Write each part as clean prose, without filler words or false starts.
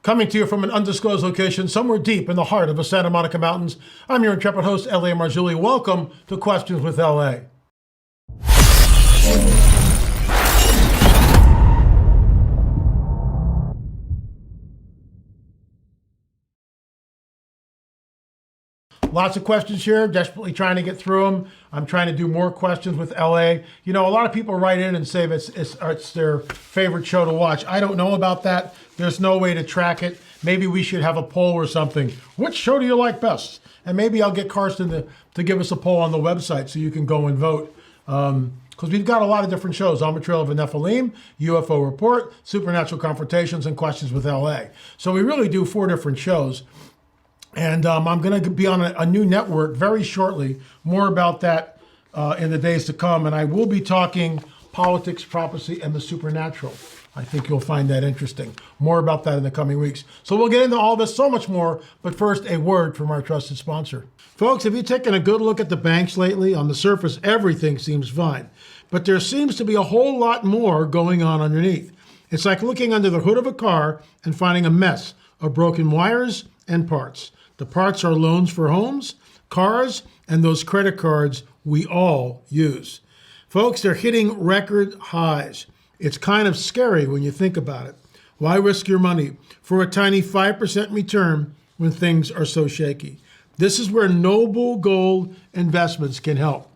Coming to you from an undisclosed location somewhere deep in the heart of the Santa Monica Mountains, I'm your intrepid host, L.A. Marzulli. Welcome to Questions with L.A. Lots of questions here, desperately trying to get through them. I'm trying to do more questions with LA. You know, a lot of people write in and say it's their favorite show to watch. I don't know about that. There's no way to track it. Maybe we should have a poll or something. Which show do you like best? And maybe I'll get Karsten to give us a poll on the website so you can go and vote. Because we've got a lot of different shows. On the Trail of the Nephilim, UFO Report, Supernatural Confrontations, and Questions with LA. So we really do 4 different shows. And I'm going to be on a new network very shortly. More about that in the days to come. And I will be talking politics, prophecy, and the supernatural. I think you'll find that interesting. More about that in the coming weeks. So we'll get into all this, so much more. But first, a word from our trusted sponsor. Folks, have you taken a good look at the banks lately? On the surface, everything seems fine. But there seems to be a whole lot more going on underneath. It's like looking under the hood of a car and finding a mess of broken wires and parts. The parts are loans for homes, cars, and those credit cards we all use. Folks, they're hitting record highs. It's kind of scary when you think about it. Why risk your money for a tiny 5% return when things are so shaky? This is where Noble Gold Investments can help.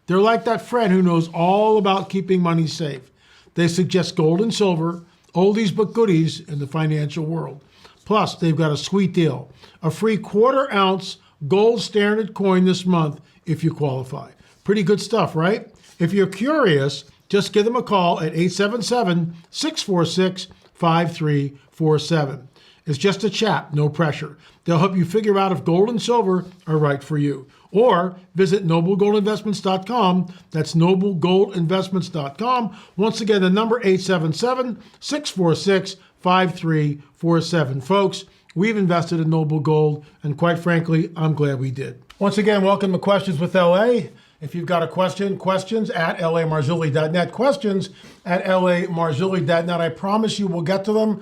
They're like that friend who knows all about keeping money safe. They suggest gold and silver, oldies but goodies in the financial world. Plus, they've got a sweet deal, a free 1/4 ounce gold standard coin this month if you qualify. Pretty good stuff, right? If you're curious, just give them a call at 877-646-5347. It's just a chat, no pressure. They'll help you figure out if gold and silver are right for you. Or visit noblegoldinvestments.com. That's noblegoldinvestments.com. Once again, the number 877-646-5347. Folks, we've invested in Noble Gold, and quite frankly, I'm glad we did. Once again, welcome to Questions with LA. If you've got a question, questions at lamarzulli.net. Questions at lamarzulli.net. I promise you we'll get to them.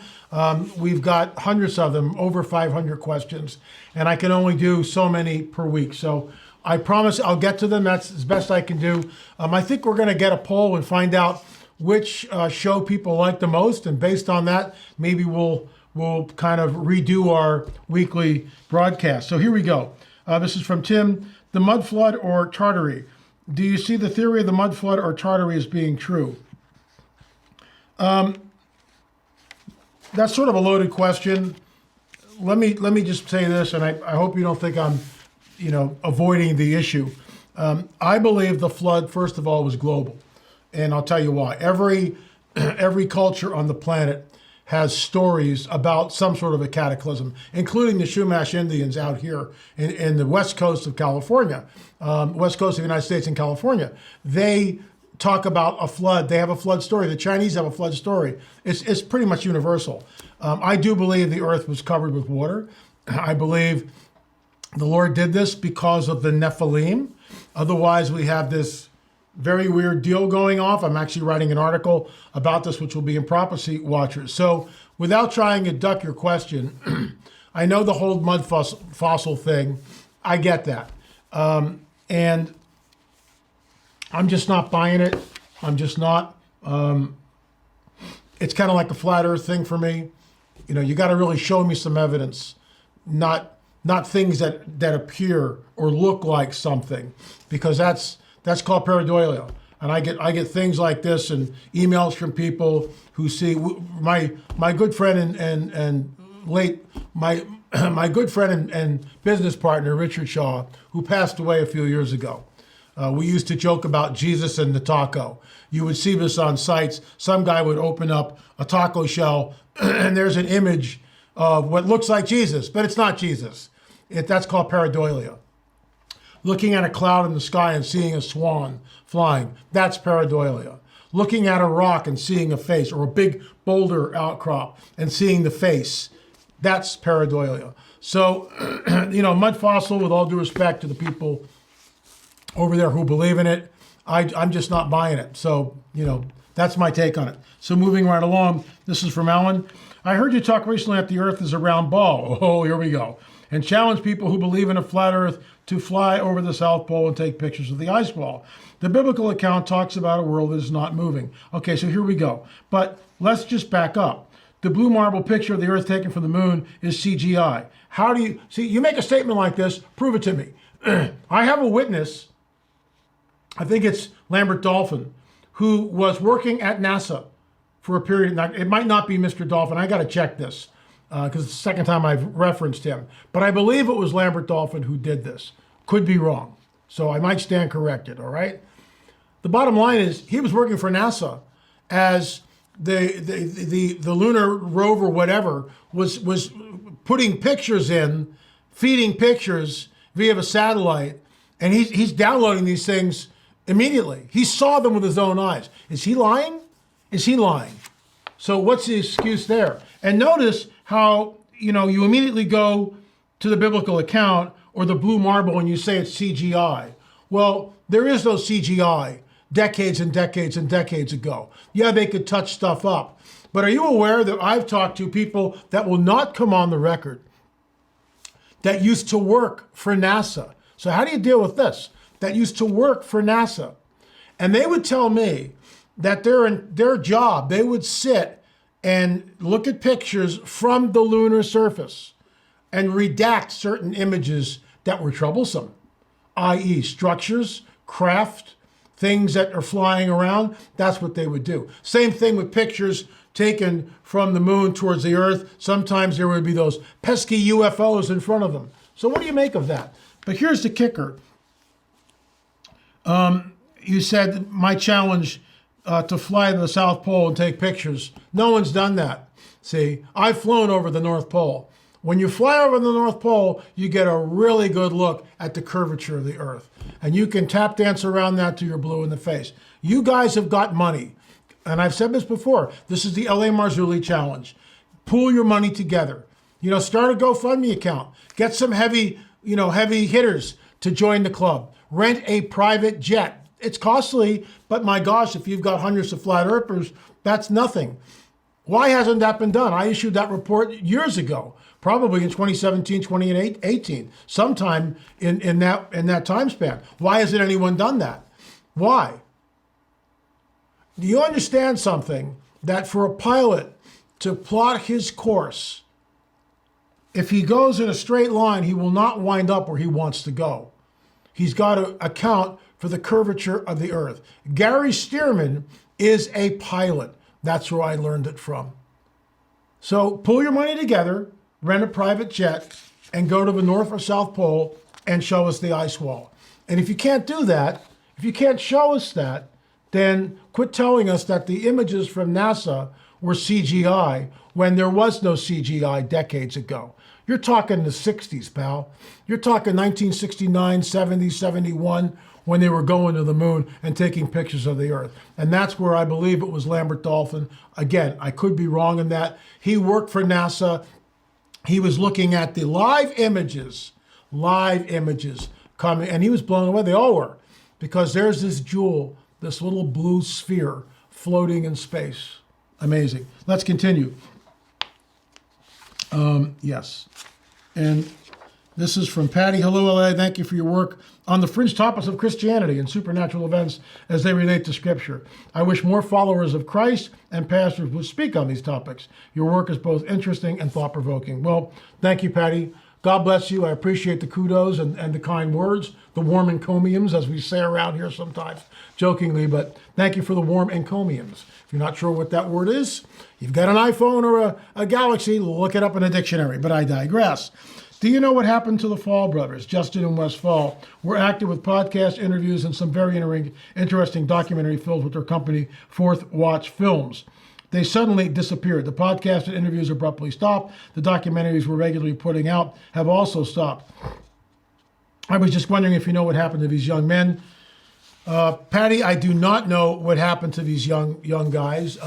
We've got hundreds of them, over 500 questions, and I can only do so many per week. So I promise I'll get to them. That's as best I can do. I think we're going to get a poll and find out which show people like the most, and based on that, maybe we'll kind of redo our weekly broadcast. So here we go. This is from Tim. The mud flood or Tartary? Do you see the theory of the mud flood or Tartary as being true? That's sort of a loaded question. Let me just say this, and I hope you don't think I'm, avoiding the issue. I believe the flood, first of all, was global, and I'll tell you why. Every culture on the planet has stories about some sort of a cataclysm, including the Chumash Indians out here in the west coast of California, west coast of the United States and California. They talk about a flood. They have a flood story. The Chinese have a flood story. It's pretty much universal. I do believe the earth was covered with water. I believe the Lord did this because of the Nephilim. Otherwise, we have this very weird deal going off. I'm actually writing an article about this, which will be in Prophecy Watchers. So without trying to duck your question, I know the whole mud fossil thing. I get that. And I'm just not buying it. I'm just not. It's kind of like a flat earth thing for me. You got to really show me some evidence, not things that appear or look like something, because that's called pareidolia. And I get things like this and emails from people who see my good friend and my good friend and business partner, Richard Shaw, who passed away a few years ago. We used to joke about Jesus and the taco. You would see this on sites. Some guy would open up a taco shell and there's an image of what looks like Jesus, but it's not Jesus. That's called pareidolia. Looking at a cloud in the sky and seeing a swan flying, that's pareidolia. Looking at a rock and seeing a face, or a big boulder outcrop and seeing the face, that's pareidolia. So, mud fossil, with all due respect to the people over there who believe in it, I'm just not buying it. So, that's my take on it. So moving right along, this is from Alan. I heard you talk recently that the Earth is a round ball. Oh, here we go. And challenge people who believe in a flat Earth to fly over the South Pole and take pictures of the ice wall. The biblical account talks about a world that is not moving. Okay, so here we go. But let's just back up. The blue marble picture of the Earth taken from the moon is CGI. How do you, see, you make a statement like this, prove it to me. I have a witness, I think it's Lambert Dolphin, who was working at NASA for a period. Now, it might not be Mr. Dolphin. I got to check this because it's the second time I've referenced him. But I believe it was Lambert Dolphin who did this. Could be wrong. So I might stand corrected, all right? The bottom line is he was working for NASA as the lunar rover, whatever, was putting pictures in, feeding pictures via a satellite, and he's downloading these things immediately. He saw them with his own eyes. Is he lying? Is he lying? So what's the excuse there? And notice how, you immediately go to the biblical account or the blue marble and you say it's CGI. Well, there is no CGI decades and decades and decades ago. Yeah, they could touch stuff up. But are you aware that I've talked to people that will not come on the record that used to work for NASA? So how do you deal with this? That used to work for NASA. And they would tell me that their job, they would sit and look at pictures from the lunar surface and redact certain images that were troublesome, i.e. structures, craft, things that are flying around. That's what they would do. Same thing with pictures taken from the moon towards the Earth. Sometimes there would be those pesky UFOs in front of them. So what do you make of that? But here's the kicker. You said my challenge to fly to the South Pole and take pictures. No one's done that. See, I've flown over the North Pole. When you fly over the North Pole, you get a really good look at the curvature of the Earth. And you can tap dance around that till you're blue in the face. You guys have got money. And I've said this before. This is the LA Marzulli Challenge. Pool your money together. Start a GoFundMe account. Get some heavy hitters to join the club. Rent a private jet. It's costly, but my gosh, if you've got hundreds of flat earthers, that's nothing. Why hasn't that been done? I issued that report years ago, probably in 2017, 2018, sometime in that time span. Why hasn't anyone done that? Why? Do you understand something? That for a pilot to plot his course, if he goes in a straight line, he will not wind up where he wants to go. He's got to account for the curvature of the Earth. Gary Stearman is a pilot. That's where I learned it from. So pull your money together, rent a private jet, and go to the North or South Pole and show us the ice wall. And if you can't do that, if you can't show us that, then quit telling us that the images from NASA were CGI when there was no CGI decades ago. You're talking the 60s, pal. You're talking 1969, 70, 71, when they were going to the moon and taking pictures of the Earth. And that's where I believe it was Lambert Dolphin. Again, I could be wrong in that. He worked for NASA. He was looking at the live images coming, and he was blown away. They all were, because there's this jewel, this little blue sphere floating in space. Amazing. Let's continue. Yes. And this is from Patty. Hello, LA. Thank you for your work on the fringe topics of Christianity and supernatural events as they relate to Scripture. I wish more followers of Christ and pastors would speak on these topics. Your work is both interesting and thought-provoking. Well, thank you, Patty. God bless you. I appreciate the kudos and the kind words, the warm encomiums, as we say around here sometimes, jokingly, but thank you for the warm encomiums. If you're not sure what that word is, you've got an iPhone or a Galaxy, look it up in a dictionary, but I digress. Do you know what happened to the Fall brothers? Justin and Wes Fall were active with podcast interviews and some very interesting documentary films with their company, Fourth Watch Films. They suddenly disappeared. The podcast and interviews abruptly stopped. The documentaries we're regularly putting out have also stopped. I was just wondering if you know what happened to these young men. Patty, I do not know what happened to these young guys.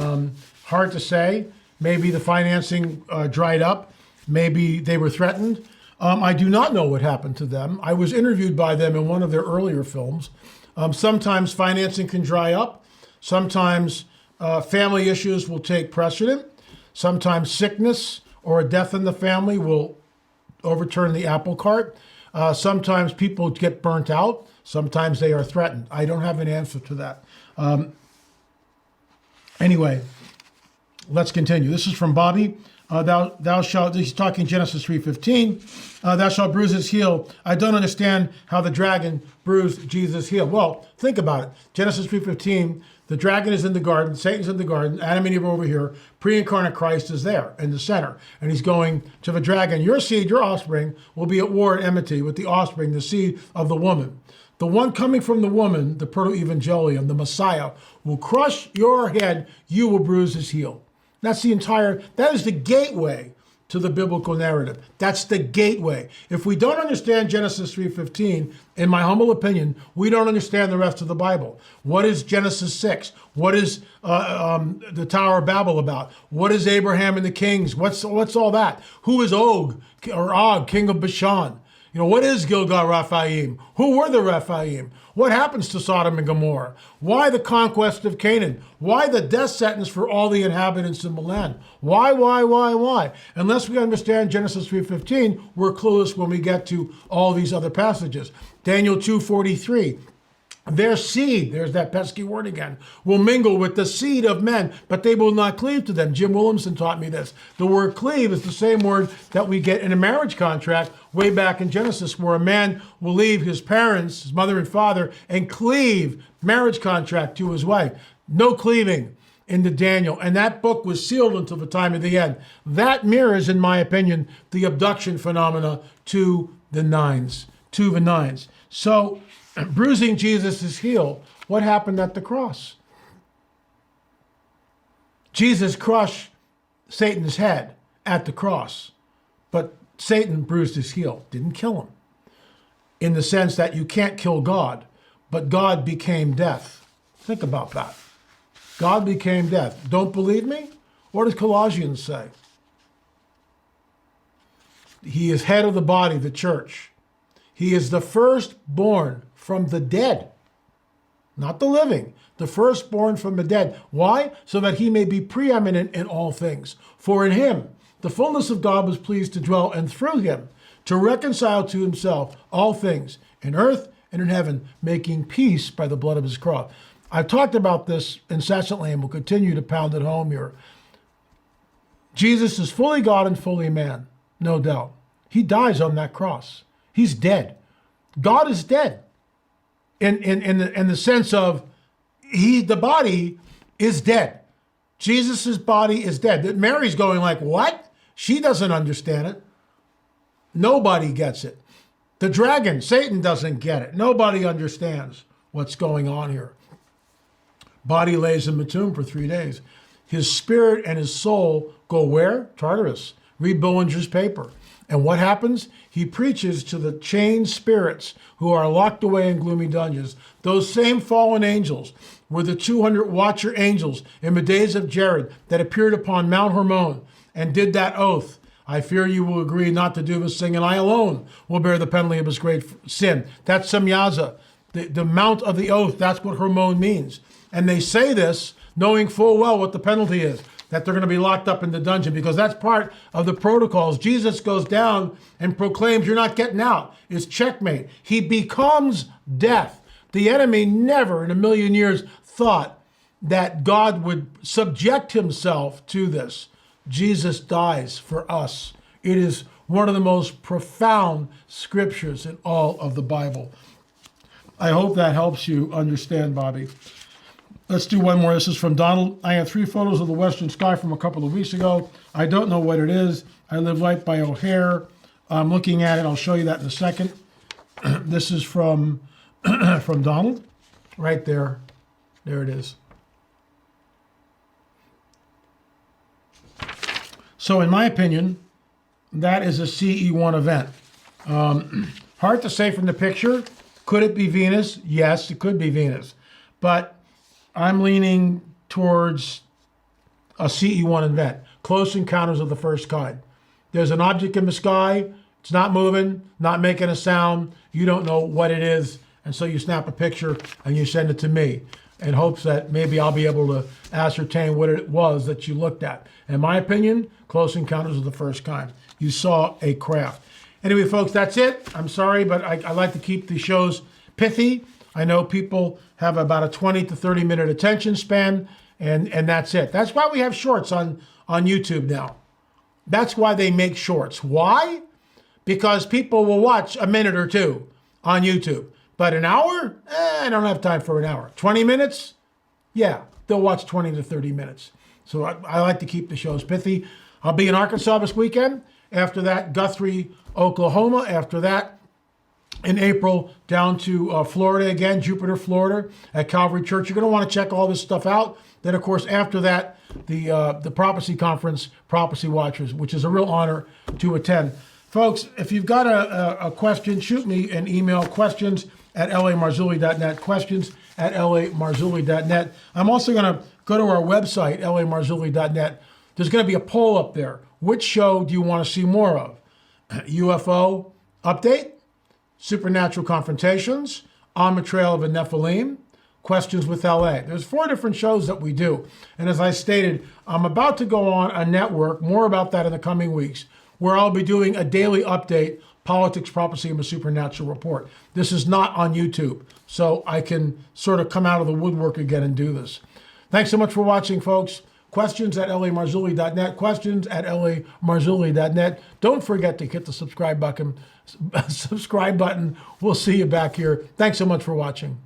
Hard to say. Maybe the financing dried up. Maybe they were threatened. I do not know what happened to them. I was interviewed by them in one of their earlier films. Sometimes financing can dry up. Sometimes family issues will take precedent. Sometimes sickness or a death in the family will overturn the apple cart. Sometimes people get burnt out. Sometimes they are threatened. I don't have an answer to that. Anyway, let's continue. This is from Bobby. Thou shalt, he's talking Genesis 3:15, thou shalt bruise his heel. I don't understand how the dragon bruised Jesus' heel. Well, think about it. Genesis 3:15, the dragon is in the garden, Satan's in the garden, Adam and Eve are over here, pre-incarnate Christ is there in the center, and he's going to the dragon. Your seed, your offspring, will be at war and enmity with the offspring, the seed of the woman. The one coming from the woman, the proto-evangelium, the Messiah, will crush your head, you will bruise his heel. That is the gateway to the biblical narrative. That's the gateway. If we don't understand Genesis 3:15, in my humble opinion, we don't understand the rest of the Bible. What is Genesis 6? What is the Tower of Babel about? What is Abraham and the kings? What's all that? Who is Og, king of Bashan? What is Gilgal-Raphaim? Who were the Raphaim? What happens to Sodom and Gomorrah? Why the conquest of Canaan? Why the death sentence for all the inhabitants of the land? Why? Unless we understand Genesis 3:15, we're clueless when we get to all these other passages. Daniel 2:43. Their seed, there's that pesky word again, will mingle with the seed of men, but they will not cleave to them. Jim Williamson taught me this. The word cleave is the same word that we get in a marriage contract way back in Genesis, where a man will leave his parents, his mother and father, and cleave, marriage contract, to his wife. No cleaving into Daniel. And that book was sealed until the time of the end. That mirrors, in my opinion, the abduction phenomena to the nines. So, bruising Jesus' heel, what happened at the cross? Jesus crushed Satan's head at the cross, but Satan bruised his heel, didn't kill him. In the sense that you can't kill God, but God became death. Think about that. God became death. Don't believe me? What does Colossians say? He is head of the body, the church. He is the firstborn from the dead, not the living, the firstborn from the dead. Why? So that he may be preeminent in all things. For in him, the fullness of God was pleased to dwell, and through him to reconcile to himself all things in earth and in heaven, making peace by the blood of his cross. I've talked about this incessantly and will continue to pound it home here. Jesus is fully God and fully man, no doubt. He dies on that cross. He's dead. God is dead. In the sense of the body is dead. Jesus' body is dead. Mary's going like, what? She doesn't understand it. Nobody gets it. The dragon, Satan, doesn't get it. Nobody understands what's going on here. Body lays in the tomb for 3 days. His spirit and his soul go where? Tartarus. Read Bollinger's paper. And what happens? He preaches to the chained spirits who are locked away in gloomy dungeons. Those same fallen angels were the 200 watcher angels in the days of Jared that appeared upon Mount Hermon and did that oath. I fear you will agree not to do this thing, and I alone will bear the penalty of his great sin. That's Semyaza, the mount of the oath. That's what Hermon means. And they say this knowing full well what the penalty is, that they're going to be locked up in the dungeon, because that's part of the protocols. Jesus goes down and proclaims, you're not getting out. It's checkmate. He becomes death. The enemy never in a million years thought that God would subject himself to this. Jesus dies for us. It is one of the most profound scriptures in all of the Bible. I hope that helps you understand, Bobby. Let's do one more. This is from Donald. I have 3 photos of the western sky from a couple of weeks ago. I don't know what it is. I live right by O'Hare. I'm looking at it. I'll show you that in a second. This is from Donald. Right there. There it is. So in my opinion, that is a CE1 event. Hard to say from the picture. Could it be Venus? Yes, it could be Venus. But I'm leaning towards a CE1 event, close encounters of the first kind. There's an object in the sky, it's not moving, not making a sound, you don't know what it is, and so you snap a picture and you send it to me. in hopes that maybe I'll be able to ascertain what it was that you looked at. In my opinion, Close Encounters of the First Kind. You saw a craft. Anyway, folks, that's it. I'm sorry, but I like to keep the shows pithy. I know people have about a 20 to 30 minute attention span, and that's it. That's why we have shorts on YouTube now. That's why they make shorts. Why? Because people will watch a minute or two on YouTube. But an hour? I don't have time for an hour. 20 minutes? Yeah, they'll watch 20 to 30 minutes. So I like to keep the shows pithy. I'll be in Arkansas this weekend. After that, Guthrie, Oklahoma. After that, in April, down to Florida again, Jupiter, Florida, at Calvary Church. You're going to want to check all this stuff out. Then, of course, after that, the Prophecy Conference, Prophecy Watchers, which is a real honor to attend. Folks, if you've got a question, shoot me an email, questions@lamarzulli.net, questions@lamarzulli.net. I'm also going to go to our website, lamarzulli.net. There's going to be a poll up there. Which show do you want to see more of? UFO Update, Supernatural Confrontations, On the Trail of a Nephilim, Questions with LA. There's 4 different shows that we do. And as I stated, I'm about to go on a network, more about that in the coming weeks, where I'll be doing a daily update, Politics, Prophecy, and a Supernatural Report. This is not on YouTube, so I can sort of come out of the woodwork again and do this. Thanks so much for watching, folks. Questions@lamarzulli.net, questions@lamarzulli.net. Don't forget to hit the subscribe button. We'll see you back here. Thanks so much for watching.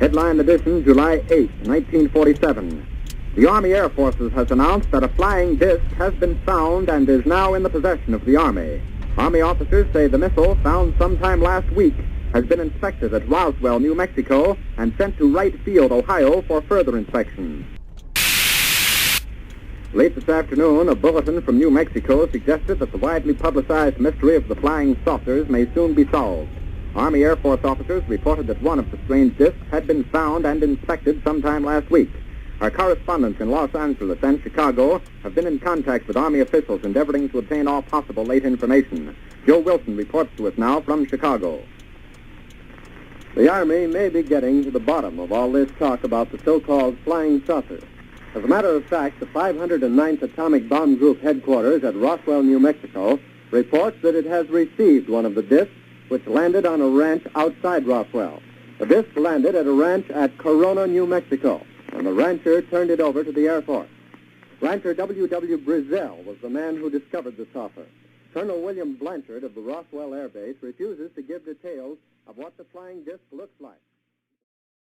Headline edition, July 8, 1947. The Army Air Forces has announced that a flying disc has been found and is now in the possession of the Army. Army officers say the missile, found sometime last week, has been inspected at Roswell, New Mexico, and sent to Wright Field, Ohio, for further inspection. Late this afternoon, a bulletin from New Mexico suggested that the widely publicized mystery of the flying saucers may soon be solved. Army Air Force officers reported that one of the strange discs had been found and inspected sometime last week. Our correspondents in Los Angeles and Chicago have been in contact with Army officials endeavoring to obtain all possible late information. Joe Wilson reports to us now from Chicago. The Army may be getting to the bottom of all this talk about the so-called flying saucer. As a matter of fact, the 509th Atomic Bomb Group headquarters at Roswell, New Mexico, reports that it has received one of the discs which landed on a ranch outside Roswell. The disc landed at a ranch at Corona, New Mexico, and the rancher turned it over to the Air Force. Rancher W.W. Bruise was the man who discovered the saucer. Colonel William Blanchard of the Roswell Air Base refuses to give details of what the flying disc looks like.